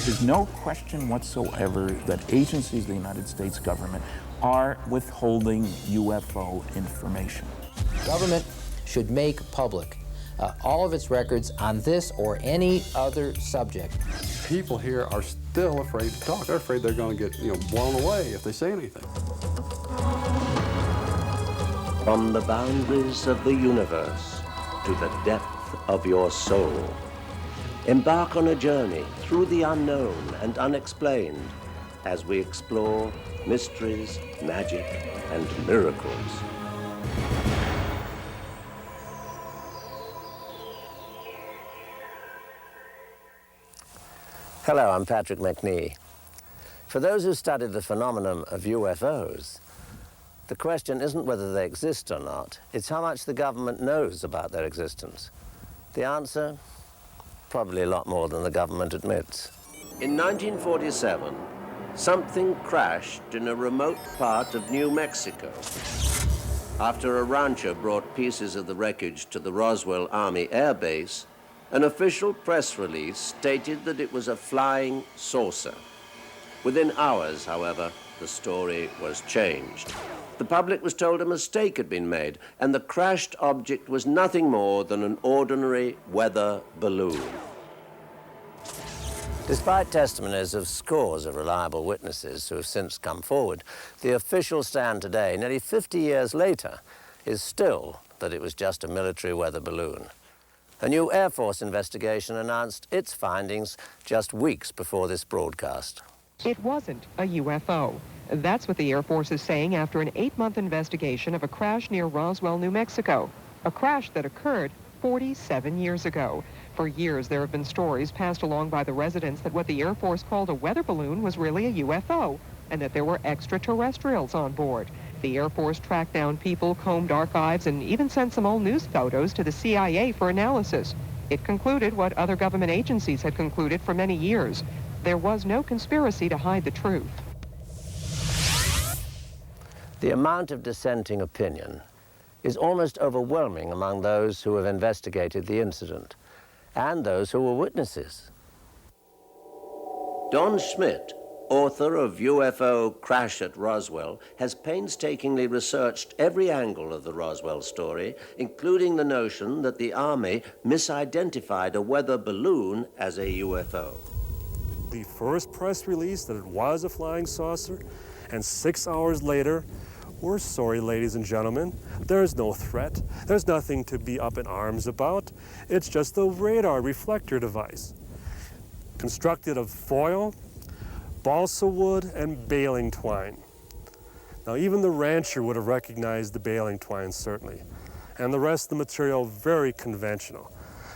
There's no question whatsoever that agencies of the United States government are withholding UFO information. Government should make public all of its records on this or any other subject. People here are still afraid to talk. They're afraid they're going to get, blown away if they say anything. From the boundaries of the universe to the depth of your soul, embark on a journey through the unknown and unexplained as we explore mysteries, magic, and miracles. Hello, I'm Patrick Macnee. For those who studied the phenomenon of UFOs, the question isn't whether they exist or not, it's how much the government knows about their existence. The answer? Probably a lot more than the government admits. In 1947, something crashed in a remote part of New Mexico. After a rancher brought pieces of the wreckage to the Roswell Army Air Base, an official press release stated that it was a flying saucer. Within hours, however, the story was changed. The public was told a mistake had been made, and the crashed object was nothing more than an ordinary weather balloon. Despite testimonies of scores of reliable witnesses who have since come forward, the official stand today, nearly 50 years later, is still that it was just a military weather balloon. A new Air Force investigation announced its findings just weeks before this broadcast. It wasn't a UFO. That's what the Air Force is saying after an 8-month investigation of a crash near Roswell, New Mexico. A crash that occurred 47 years ago. For years, there have been stories passed along by the residents that what the Air Force called a weather balloon was really a UFO, and that there were extraterrestrials on board. The Air Force tracked down people, combed archives, and even sent some old news photos to the CIA for analysis. It concluded what other government agencies had concluded for many years. There was no conspiracy to hide the truth. The amount of dissenting opinion is almost overwhelming among those who have investigated the incident and those who were witnesses. Don Schmidt, author of UFO Crash at Roswell, has painstakingly researched every angle of the Roswell story, including the notion that the Army misidentified a weather balloon as a UFO. The first press release that it was a flying saucer, and 6 hours later, we're sorry, ladies and gentlemen, there's no threat. There's nothing to be up in arms about. It's just a radar reflector device, constructed of foil, balsa wood, and baling twine. Now, even the rancher would have recognized the baling twine, certainly, and the rest of the material very conventional.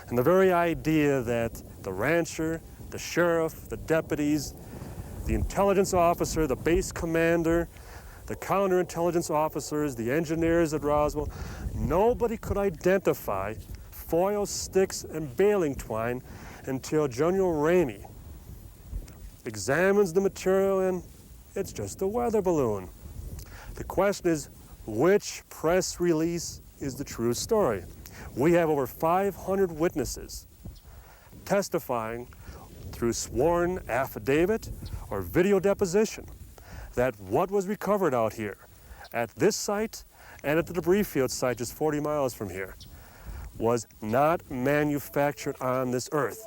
And the very idea that the rancher, the sheriff, the deputies, the intelligence officer, the base commander, the counterintelligence officers, the engineers at Roswell, nobody could identify foil, sticks, and baling twine until General Ramey examines the material, and it's just a weather balloon. The question is, which press release is the true story? We have over 500 witnesses testifying through sworn affidavit or video deposition that what was recovered out here at this site and at the debris field site just 40 miles from here was not manufactured on this earth.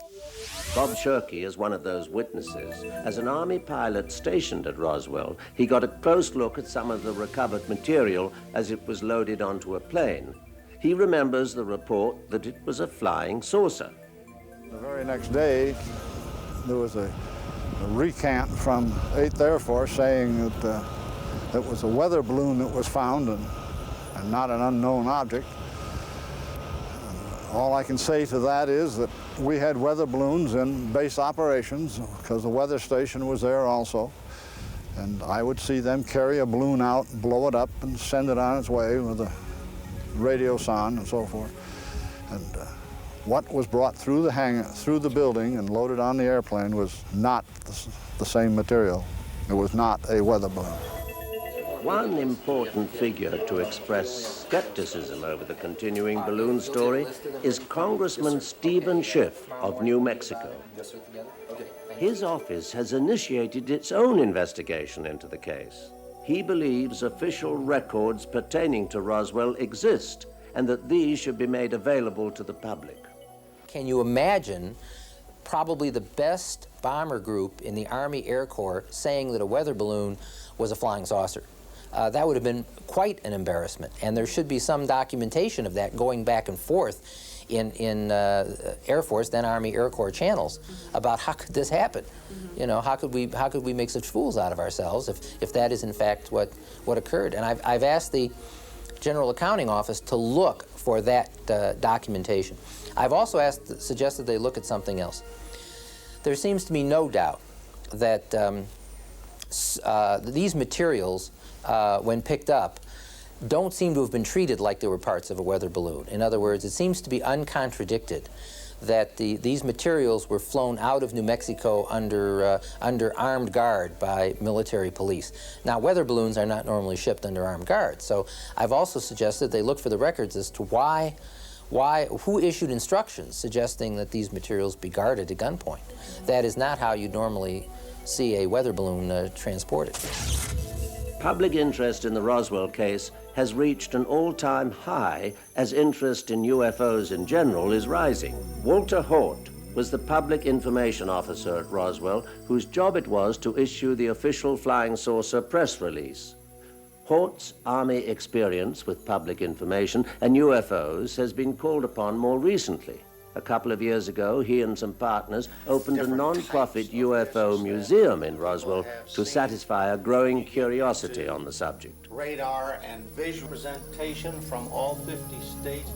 Bob Shirkey is one of those witnesses. As an Army pilot stationed at Roswell, he got a close look at some of the recovered material as it was loaded onto a plane. He remembers the report that it was a flying saucer. The very next day, there was a recant from 8th Air Force saying that it was a weather balloon that was found and not an unknown object. And all I can say to that is that we had weather balloons in base operations because the weather station was there also. And I would see them carry a balloon out, blow it up, and send it on its way with a radio sound and so forth. And what was brought through the hangar, through the building and loaded on the airplane was not the same material. It was not a weather balloon. One important figure to express skepticism over the continuing balloon story is Congressman Stephen Schiff of New Mexico. His office has initiated its own investigation into the case. He believes official records pertaining to Roswell exist and that these should be made available to the public. Can you imagine probably the best bomber group in the Army Air Corps saying that a weather balloon was a flying saucer? That would have been quite an embarrassment, and there should be some documentation of that going back and forth in Air Force, then Army Air Corps channels about how could this happen? You know, how could we make such fools out of ourselves if that is in fact what occurred? And I've asked the General Accounting Office to look for that documentation. I've also suggested they look at something else. There seems to be no doubt that these materials, when picked up, don't seem to have been treated like they were parts of a weather balloon. In other words, it seems to be uncontradicted that these materials were flown out of New Mexico under armed guard by military police. Now, weather balloons are not normally shipped under armed guard, so I've also suggested they look for the records as to who issued instructions suggesting that these materials be guarded at gunpoint. That is not how you'd normally see a weather balloon transported. Public interest in the Roswell case has reached an all-time high as interest in UFOs in general is rising. Walter Haut was the public information officer at Roswell, whose job it was to issue the official flying saucer press release. Haut's Army experience with public information and UFOs has been called upon more recently. A couple of years ago, he and some partners opened a non-profit UFO museum in Roswell to satisfy a growing curiosity on the subject. Radar and visual presentation from all 50 states.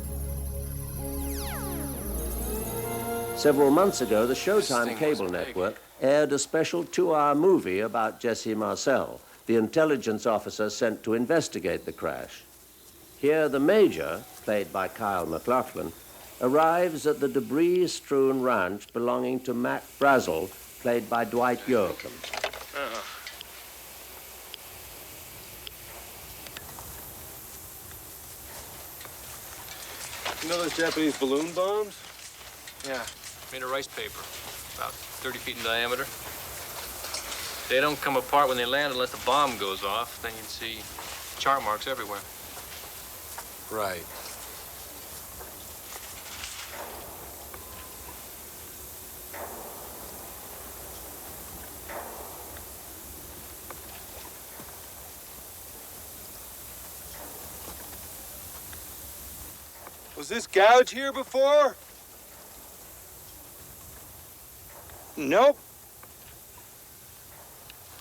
Several months ago, the Showtime cable network aired a special 2-hour movie about Jesse Marcel, the intelligence officer sent to investigate the crash. Here, the Major, played by Kyle MacLachlan, arrives at the debris-strewn ranch belonging to Mac Brazel, played by Dwight Yoakam. You know those Japanese balloon bombs? Yeah, made of rice paper, about 30 feet in diameter. They don't come apart when they land unless the bomb goes off. Then you'd see chart marks everywhere. Right. Was this gouge here before? Nope.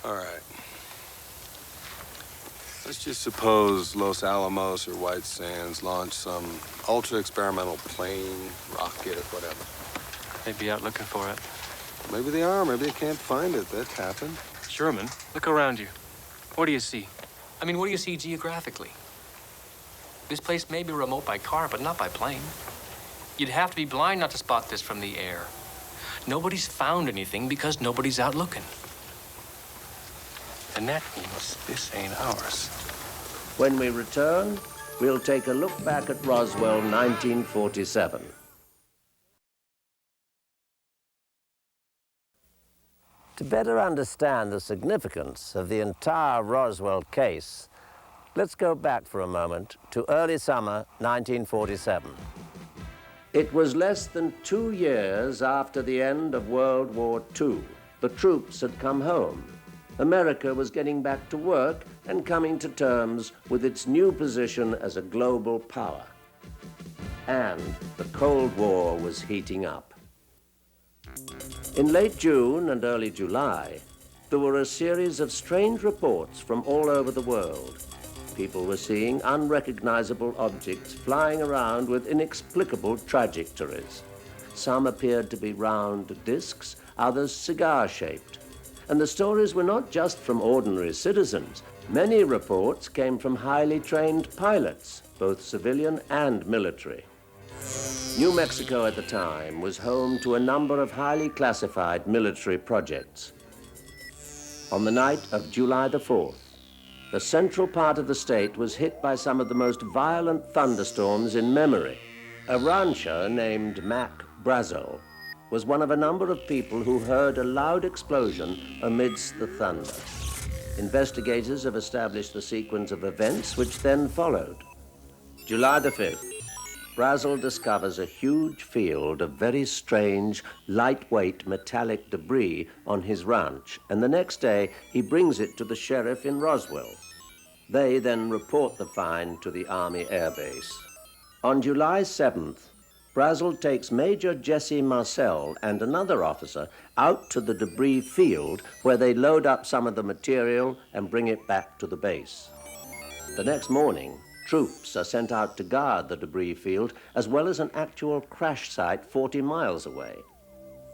All right. Let's just suppose Los Alamos or White Sands launched some ultra-experimental plane, rocket, or whatever. They'd be out looking for it. Maybe they are, maybe they can't find it. That happened. Sherman, look around you. What do you see? I mean, what do you see geographically? This place may be remote by car, but not by plane. You'd have to be blind not to spot this from the air. Nobody's found anything because nobody's out looking. And that means this ain't ours. When we return, we'll take a look back at Roswell 1947. To better understand the significance of the entire Roswell case, let's go back for a moment to early summer 1947. It was less than 2 years after the end of World War II. The troops had come home. America was getting back to work and coming to terms with its new position as a global power. And the Cold War was heating up. In late June and early July, there were a series of strange reports from all over the world. People were seeing unrecognizable objects flying around with inexplicable trajectories. Some appeared to be round discs, others cigar-shaped. And the stories were not just from ordinary citizens. Many reports came from highly trained pilots, both civilian and military. New Mexico at the time was home to a number of highly classified military projects. On the night of July the 4th, the central part of the state was hit by some of the most violent thunderstorms in memory. A rancher named Mac Brazel was one of a number of people who heard a loud explosion amidst the thunder. Investigators have established the sequence of events which then followed. July the 5th, Brazel discovers a huge field of very strange, lightweight metallic debris on his ranch, and the next day he brings it to the sheriff in Roswell. They then report the find to the Army Air Base. On July 7th, Brazel takes Major Jesse Marcel and another officer out to the debris field where they load up some of the material and bring it back to the base. The next morning, troops are sent out to guard the debris field as well as an actual crash site 40 miles away.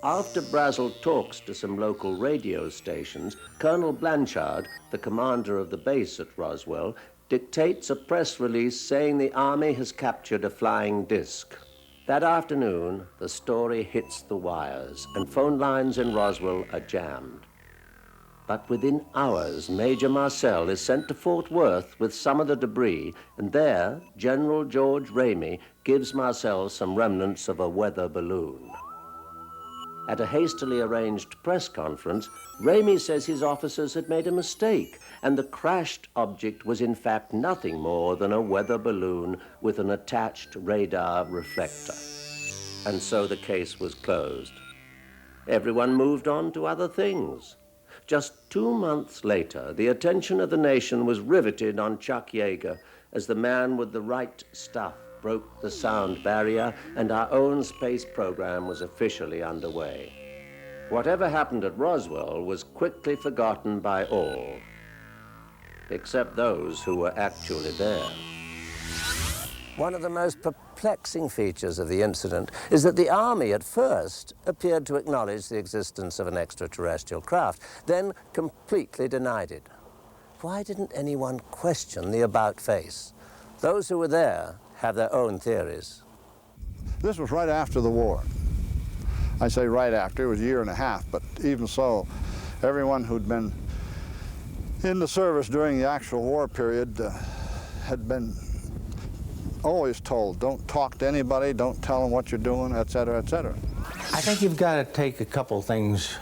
After Brazel talks to some local radio stations, Colonel Blanchard, the commander of the base at Roswell, dictates a press release saying the Army has captured a flying disc. That afternoon, the story hits the wires, and phone lines in Roswell are jammed. But within hours, Major Marcel is sent to Fort Worth with some of the debris, and there, General George Ramey gives Marcel some remnants of a weather balloon. At a hastily arranged press conference, Ramey says his officers had made a mistake, and the crashed object was in fact nothing more than a weather balloon with an attached radar reflector. And so the case was closed. Everyone moved on to other things. Just 2 months later, the attention of the nation was riveted on Chuck Yeager as the man with the right stuff broke the sound barrier and our own space program was officially underway. Whatever happened at Roswell was quickly forgotten by all, except those who were actually there. One of the most perplexing features of the incident is that the Army at first appeared to acknowledge the existence of an extraterrestrial craft, then completely denied it. Why didn't anyone question the about face? Those who were there have their own theories. This was right after the war. I say right after, it was a year and a half, but even so, everyone who'd been in the service during the actual war period had been always told, don't talk to anybody, don't tell them what you're doing, et cetera, et cetera. I think you've got to take a couple things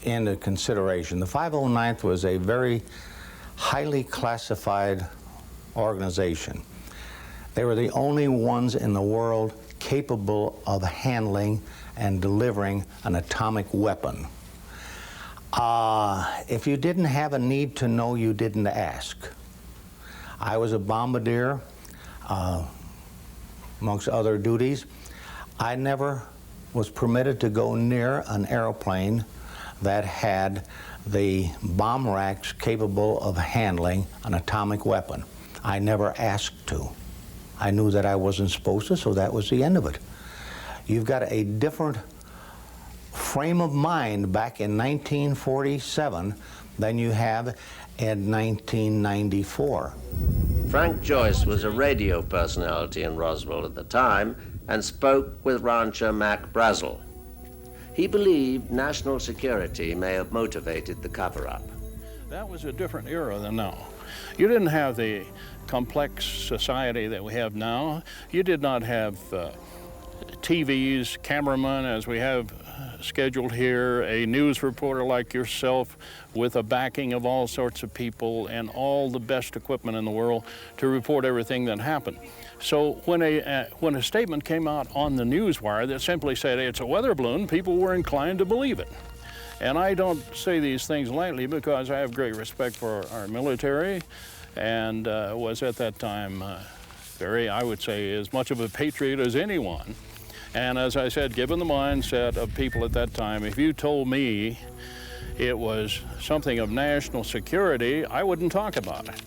into consideration. The 509th was a very highly classified organization. They were the only ones in the world capable of handling and delivering an atomic weapon. If you didn't have a need to know, you didn't ask. I was a bombardier, amongst other duties. I never was permitted to go near an airplane that had the bomb racks capable of handling an atomic weapon. I never asked to. I knew that I wasn't supposed to, so that was the end of it. You've got a different frame of mind back in 1947 than you have in 1994. Frank Joyce was a radio personality in Roswell at the time and spoke with rancher Mac Brazel. He believed national security may have motivated the cover-up. That was a different era than now. You didn't have the complex society that we have now. You did not have TVs, cameramen, as we have scheduled here, a news reporter like yourself with a backing of all sorts of people and all the best equipment in the world to report everything that happened. So when a statement came out on the news wire that simply said it's a weather balloon, people were inclined to believe it. And I don't say these things lightly because I have great respect for our military and was at that time I would say, as much of a patriot as anyone. And as I said, given the mindset of people at that time, if you told me it was something of national security, I wouldn't talk about it.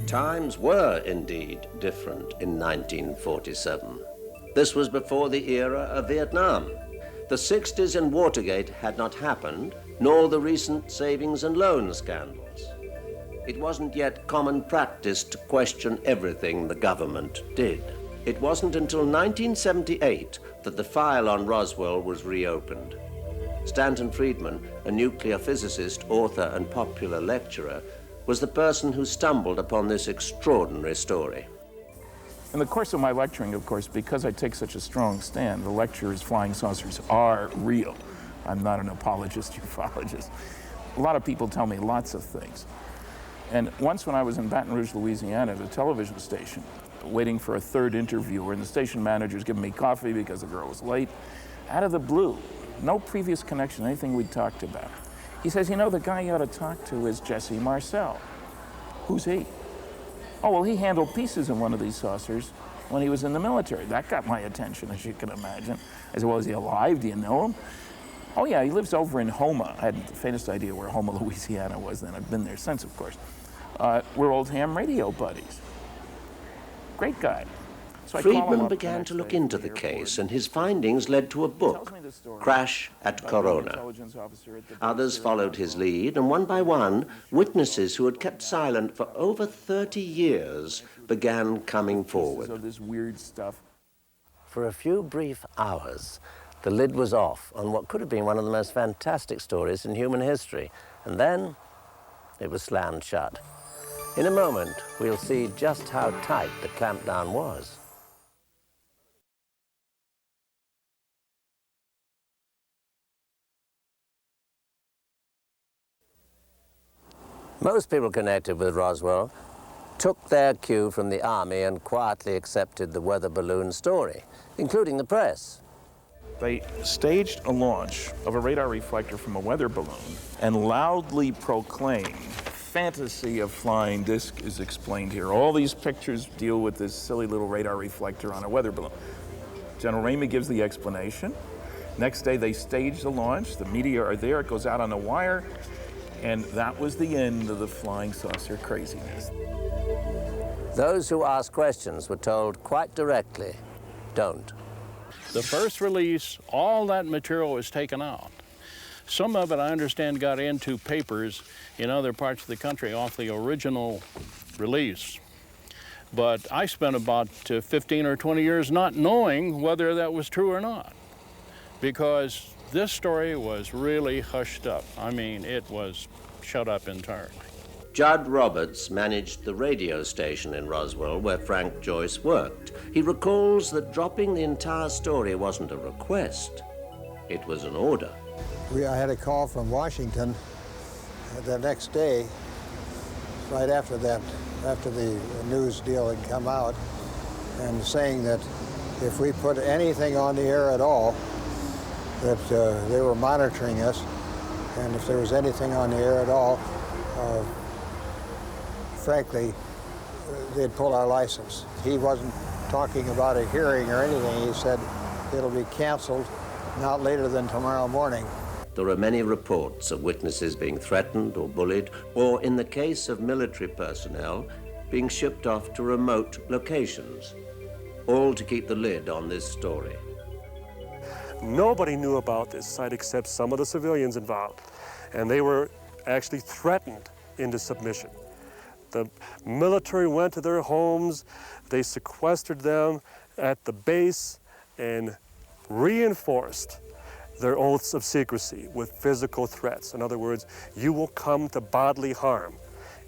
Times were indeed different in 1947. This was before the era of Vietnam. The 60s and Watergate had not happened, nor the recent savings and loan scandals. It wasn't yet common practice to question everything the government did. It wasn't until 1978 that the file on Roswell was reopened. Stanton Friedman, a nuclear physicist, author, and popular lecturer, was the person who stumbled upon this extraordinary story. In the course of my lecturing, of course, because I take such a strong stand, the lecture is flying saucers are real. I'm not an apologist, ufologist. A lot of people tell me lots of things. And once when I was in Baton Rouge, Louisiana, at a television station, waiting for a third interviewer, and the station manager's giving me coffee because the girl was late, out of the blue, no previous connection, anything we talked about. He says, you know, the guy you ought to talk to is Jesse Marcel. Who's he? Oh, well, he handled pieces in one of these saucers when he was in the military. That got my attention, as you can imagine. I said, well, is he alive? Do you know him? Oh, yeah, he lives over in Houma. I had the faintest idea where Houma, Louisiana was then. I've been there since, of course. We're old ham radio buddies. Great guy. So Friedman began to look into the case, and his findings led to a book, Crash at Corona. Others followed his lead, and one by one, witnesses who had kept silent for over 30 years began coming forward. This weird stuff. For a few brief hours, the lid was off on what could have been one of the most fantastic stories in human history, and then it was slammed shut. In a moment, we'll see just how tight the clampdown was. Most people connected with Roswell took their cue from the Army and quietly accepted the weather balloon story, including the press. They staged a launch of a radar reflector from a weather balloon and loudly proclaimed, fantasy of flying disc is explained here. All these pictures deal with this silly little radar reflector on a weather balloon. General Ramey gives the explanation. Next day they stage the launch, the media are there, it goes out on a wire, and that was the end of the flying saucer craziness. Those who asked questions were told quite directly, don't. The first release, all that material was taken out. Some of it, I understand, got into papers in other parts of the country off the original release. But I spent about 15 or 20 years not knowing whether that was true or not, because this story was really hushed up. I mean, it was shut up entirely. Judd Roberts managed the radio station in Roswell where Frank Joyce worked. He recalls that dropping the entire story wasn't a request, it was an order. I had a call from Washington the next day, right after that, after the news deal had come out, and saying that if we put anything on the air at all, that they were monitoring us, and if there was anything on the air at all, frankly, they'd pull our license. He wasn't talking about a hearing or anything. He said it'll be canceled not later than tomorrow morning. There are many reports of witnesses being threatened or bullied, or in the case of military personnel, being shipped off to remote locations, all to keep the lid on this story. Nobody knew about this site except some of the civilians involved, and they were actually threatened into submission. The military went to their homes, they sequestered them at the base and reinforced their oaths of secrecy with physical threats. In other words, you will come to bodily harm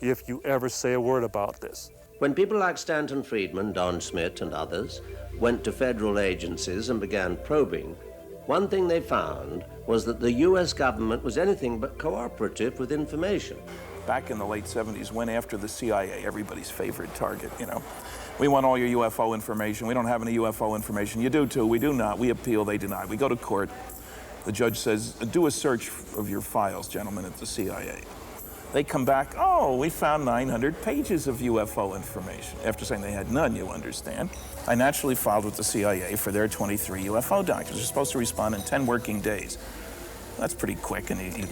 if you ever say a word about this. When people like Stanton Friedman, Don Schmitt, and others went to federal agencies and began probing, one thing they found was that the U.S. government was anything but cooperative with information. Back in the late 70s, went after the CIA, everybody's favorite target, you know. We want all your UFO information. We don't have any UFO information. You do too, we do not. We appeal, they deny. We go to court. The judge says, do a search of your files, gentlemen, at the CIA. They come back, oh, we found 900 pages of UFO information. After saying they had none, you understand. I naturally filed with the CIA for their 23 UFO documents. They're supposed to respond in 10 working days. That's pretty quick, and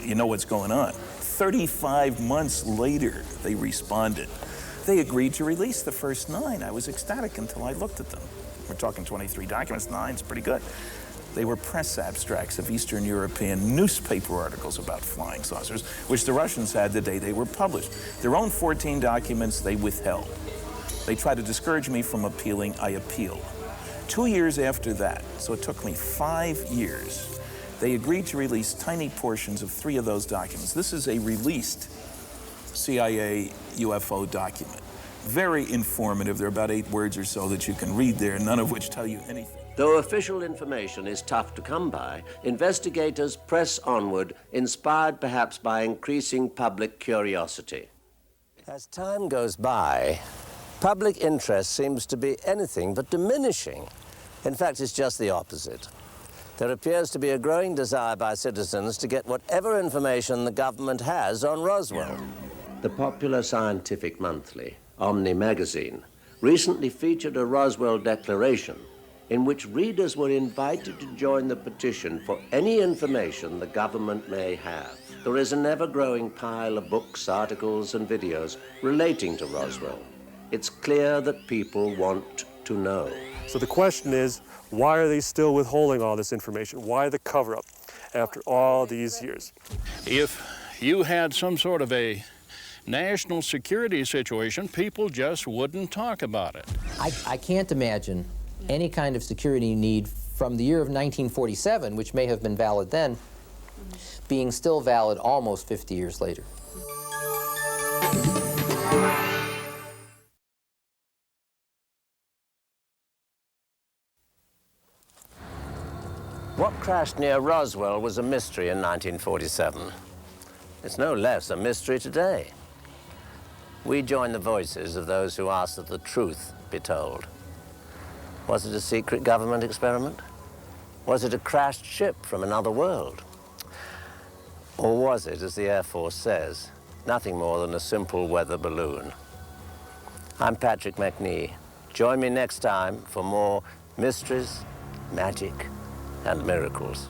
you know what's going on. 35 months later, they responded. They agreed to release the first 9. I was ecstatic until I looked at them. We're talking 23 documents, 9's pretty good. They were press abstracts of Eastern European newspaper articles about flying saucers, which the Russians had the day they were published. Their own 14 documents they withheld. They tried to discourage me from appealing. I appealed. 2 years after that, so it took me 5 years, they agreed to release tiny portions of 3 of those documents. This is a released CIA UFO document. Very informative. There are about 8 words or so that you can read there, none of which tell you anything. Though official information is tough to come by, investigators press onward, inspired perhaps by increasing public curiosity. As time goes by, public interest seems to be anything but diminishing. In fact, it's just the opposite. There appears to be a growing desire by citizens to get whatever information the government has on Roswell. The popular scientific monthly, Omni magazine, recently featured a Roswell declaration in which readers were invited to join the petition for any information the government may have. There is an ever-growing pile of books, articles, and videos relating to Roswell. It's clear that people want to know. So the question is, why are they still withholding all this information? Why the cover-up after all these years? If you had some sort of a national security situation, people just wouldn't talk about it. I can't imagine any kind of security need from the year of 1947, which may have been valid then, being still valid almost 50 years later. What crashed near Roswell was a mystery in 1947. It's no less a mystery today. We join the voices of those who ask that the truth be told. Was it a secret government experiment? Was it a crashed ship from another world? Or was it, as the Air Force says, nothing more than a simple weather balloon? I'm Patrick Macnee. Join me next time for more mysteries, magic, and miracles.